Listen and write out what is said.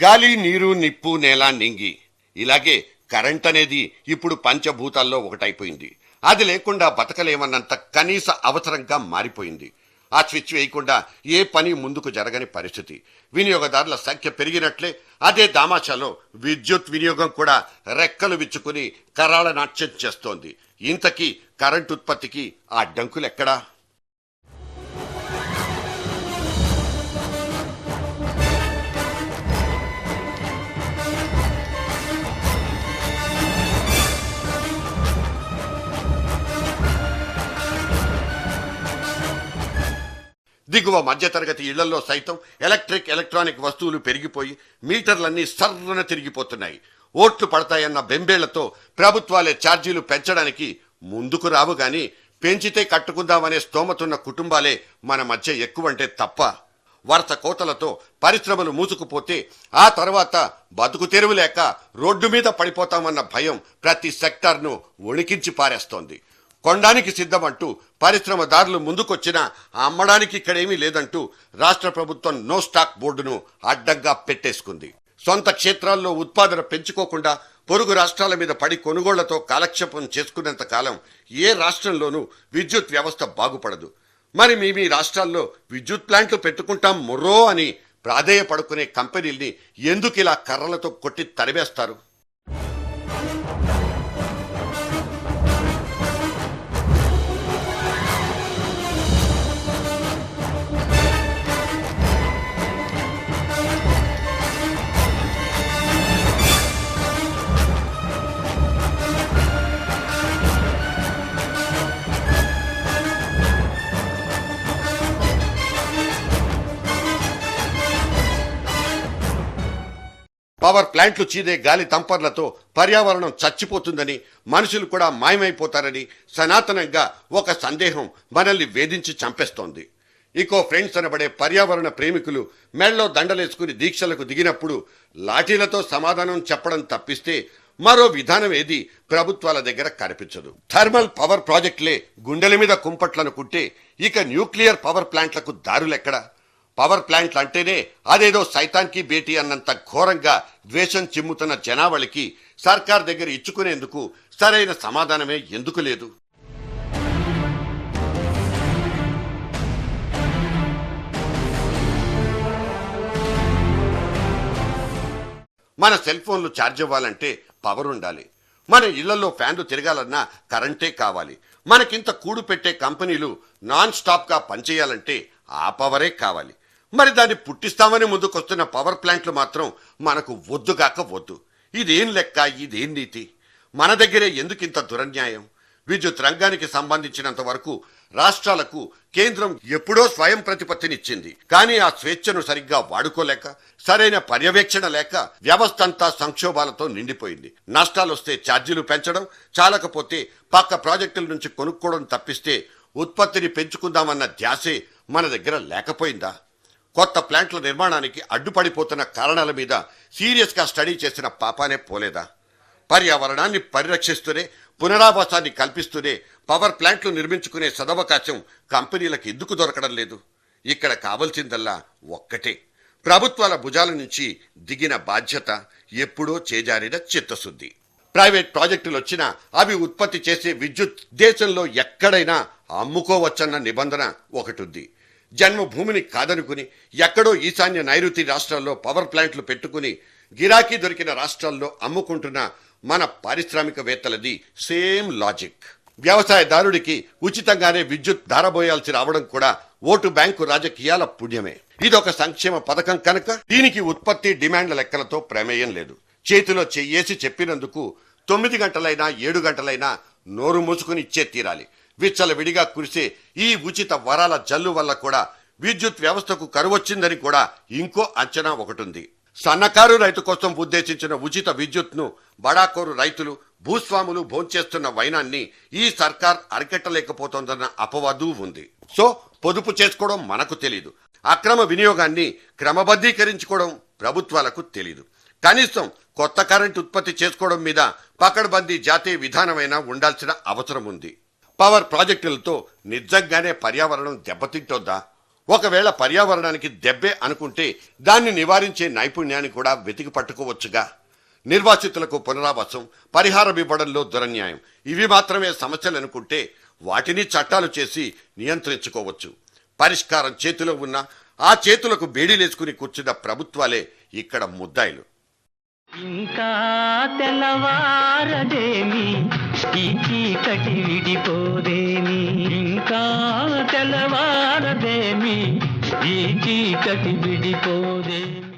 గాలి, నీరు, నిప్పు, నేల, నింగి ఇలాగే కరెంట్ అనేది ఇప్పుడు పంచభూతాల్లో ఒకటైపోయింది. అది లేకుండా బతకలేమన్నంత కనీస అవసరంగా మారిపోయింది. ఆ స్విచ్ వేయకుండా ఏ పని ముందుకు జరగని పరిస్థితి. వినియోగదారుల సంఖ్య పెరిగినట్లే అదే దామాషాలో విద్యుత్ వినియోగం కూడా రెక్కలు విచ్చుకుని కరాళ నాట్యం చేస్తోంది. ఇంతకీ కరెంట్ ఉత్పత్తికి ఆ అడ్డంకులెక్కడా? దిగువ మధ్యతరగతి ఇళ్లలో సైతం ఎలక్ట్రానిక్ వస్తువులు పెరిగిపోయి మీటర్లన్నీ సర్రన తిరిగిపోతున్నాయి. ఓట్లు పడతాయన్న బెంబేళ్లతో ప్రభుత్వాలే ఛార్జీలు పెంచడానికి ముందుకు రావు గాని పెంచితే కట్టుకుందామనే స్తోమతున్న కుటుంబాలే మన మధ్య ఎక్కువంటే తప్ప. వరుస కోతలతో పరిశ్రమలు మూసుకుపోతే ఆ తర్వాత బతుకు తెరువు లేక రోడ్డు మీద పడిపోతామన్న భయం ప్రతి సెక్టార్ను వణికించి పారేస్తోంది. కొనడానికి సిద్ధమంటూ పరిశ్రమదారులు ముందుకొచ్చినా అమ్మడానికి ఇక్కడేమీ లేదంటూ రాష్ట్ర ప్రభుత్వం నో స్టాక్ బోర్డును అడ్డంగా పెట్టేసుకుంది. సొంత క్షేత్రాల్లో ఉత్పాదన పెంచుకోకుండా పొరుగు రాష్ట్రాల మీద పడి కొనుగోళ్లతో కాలక్షేపం చేసుకున్నంత కాలం ఏ రాష్ట్రంలోనూ విద్యుత్ వ్యవస్థ బాగుపడదు. మరి మీ రాష్ట్రాల్లో విద్యుత్ ప్లాంట్లు పెట్టుకుంటాం మొర్రో అని ప్రాధేయపడుకునే కంపెనీల్ని ఎందుకు ఇలా కర్రలతో కొట్టి తరివేస్తారు? పవర్ ప్లాంట్లు చీదే గాలి తంపర్లతో పర్యావరణం చచ్చిపోతుందని, మనుషులు కూడా మాయమైపోతారని సనాతనంగా ఒక సందేహం మనల్ని వేధించి చంపేస్తోంది. ఈకో ఫ్రెండ్స్ అనబడే పర్యావరణ ప్రేమికులు మెళ్ళలో దండలేసుకుని దీక్షలకు దిగినప్పుడు లాఠీలతో సమాధానం చెప్పడం తప్పిస్తే మరో విధానం ఏది ప్రభుత్వాల దగ్గర కనిపించదు. థర్మల్ పవర్ ప్రాజెక్టులే గుండెల మీద కుంపట్లనుకుంటే ఇక న్యూక్లియర్ పవర్ ప్లాంట్లకు దారులెక్కడా? పవర్ ప్లాంట్లు అంటేనే అదేదో సైతాన్కి భేటీ అన్నంత ఘోరంగా ద్వేషం చిమ్ముతున్న జనావళికి సర్కార్ దగ్గర ఇచ్చుకునేందుకు సరైన సమాధానమే ఎందుకు లేదు? మన సెల్ ఫోన్లు ఛార్జ్ అవ్వాలంటే పవర్ ఉండాలి. మన ఇళ్లలో ఫ్యాన్లు తిరగాలన్నా కరెంటే కావాలి. మనకింత కూడు పెట్టే కంపెనీలు నాన్ స్టాప్ గా పనిచేయాలంటే ఆ పవరే కావాలి. మరి దాన్ని పుట్టిస్తామని ముందుకొస్తున్న పవర్ ప్లాంట్లు మాత్రం మనకు వద్దుగాక వద్దు. ఇదేం లెక్క, ఇదేం నీతి? మన దగ్గరే ఎందుకింత దురన్యాయం? విద్యుత్ రంగానికి సంబంధించినంత వరకు రాష్ట్రాలకు కేంద్రం ఎప్పుడో స్వయం ప్రతిపత్తినిచ్చింది. కానీ ఆ స్వేచ్ఛను సరిగ్గా వాడుకోలేక, సరైన పర్యవేక్షణ లేక వ్యవస్థ అంతా సంక్షోభాలతో నిండిపోయింది. నష్టాలొస్తే ఛార్జీలు పెంచడం, చాలకపోతే పక్క ప్రాజెక్టుల నుంచి కొనుక్కోవడం తప్పిస్తే ఉత్పత్తిని పెంచుకుందామన్న ధ్యాసే మన దగ్గర లేకపోయిందా? కొత్త ప్లాంట్ల నిర్మాణానికి అడ్డుపడిపోతున్న కారణాల మీద సీరియస్ గా స్టడీ చేసిన పాపానే పోలేదా? పర్యావరణాన్ని పరిరక్షిస్తూనే, పునరావాసాన్ని కల్పిస్తూనే పవర్ ప్లాంట్లు నిర్మించుకునే సదవకాశం కంపెనీలకు ఎందుకు దొరకడం లేదు? ఇక్కడ కావలసిందల్లా ఒక్కటే, ప్రభుత్వాల భుజాల నుంచి దిగిన బాధ్యత, ఎప్పుడో చేజారిన చిత్తశుద్ధి. ప్రైవేట్ ప్రాజెక్టులు వచ్చినా అవి ఉత్పత్తి చేసే విద్యుత్ దేశంలో ఎక్కడైనా అమ్ముకోవచ్చన్న నిబంధన ఒకటుంది. జన్మభూమిని కాదనుకుని ఎక్కడో ఈశాన్య నైరుతి రాష్ట్రాల్లో పవర్ ప్లాంట్లు పెట్టుకుని గిరాకీ దొరికిన రాష్ట్రాల్లో అమ్ముకుంటున్న మన పారిశ్రామికవేత్తలది సేమ్ లాజిక్. వ్యవసాయదారుడికి ఉచితంగానే విద్యుత్ ధారబోయాల్సి రావడం కూడా ఓటు బ్యాంకు రాజకీయాల పుణ్యమే. ఇదొక సంక్షేమ పథకం కనుక దీనికి ఉత్పత్తి డిమాండ్ల లెక్కలతో ప్రమేయం లేదు. చేతిలో చెయ్యేసి చెప్పినందుకు 9 గంటలైనా 7 గంటలైనా నోరు మూసుకుని ఇచ్చే తీరాలి. విచ్చలవిడిగా కురిసే ఈ ఉచిత వరాల జల్లు వల్ల కూడా విద్యుత్ వ్యవస్థకు కరువొచ్చిందని కూడా ఇంకో అంచనా ఒకటుంది. సన్నకారు రైతు కోసం ఉద్దేశించిన ఉచిత విద్యుత్ను బడాకోరు రైతులు, భూస్వాములు భోంచేస్తున్న వైనాన్ని ఈ సర్కార్ అరికట్టలేకపోతోందన్న అపవాదు ఉంది. సో పొదుపు చేసుకోవడం మనకు తెలీదు, అక్రమ వినియోగాన్ని క్రమబద్ధీకరించుకోవడం ప్రభుత్వాలకు తెలీదు. కనీసం కొత్త కరెంట్ ఉత్పత్తి చేసుకోవడం మీద పకడ్బందీ జాతీయ విధానమైనా ఉండాల్సిన అవసరం ఉంది. పవర్ ప్రాజెక్టులతో నిజంగానే పర్యావరణం దెబ్బతింటోందా? ఒకవేళ పర్యావరణానికి దెబ్బే అనుకుంటే దాన్ని నివారించే నైపుణ్యాన్ని కూడా వెతికి పట్టుకోవచ్చుగా. నిర్వాసితులకు పునరావాసం, పరిహారం ఇవ్వడంలో దురన్యాయం, ఇవి మాత్రమే సమస్యలు అనుకుంటే వాటిని చట్టాలు చేసి నియంత్రించుకోవచ్చు. పరిష్కారం చేతిలో ఉన్న ఆ చేతులకు బేడీలేసుకుని కూర్చున్న ప్రభుత్వాలే ఇక్కడ ముద్దాయిలు. ఇంకా తెల్లవారదేమి ఈ చీకటి విడిపోదేమి, ఇంకా తెల్లవారదేమి ఈ చీకటి విడిపోదేమి.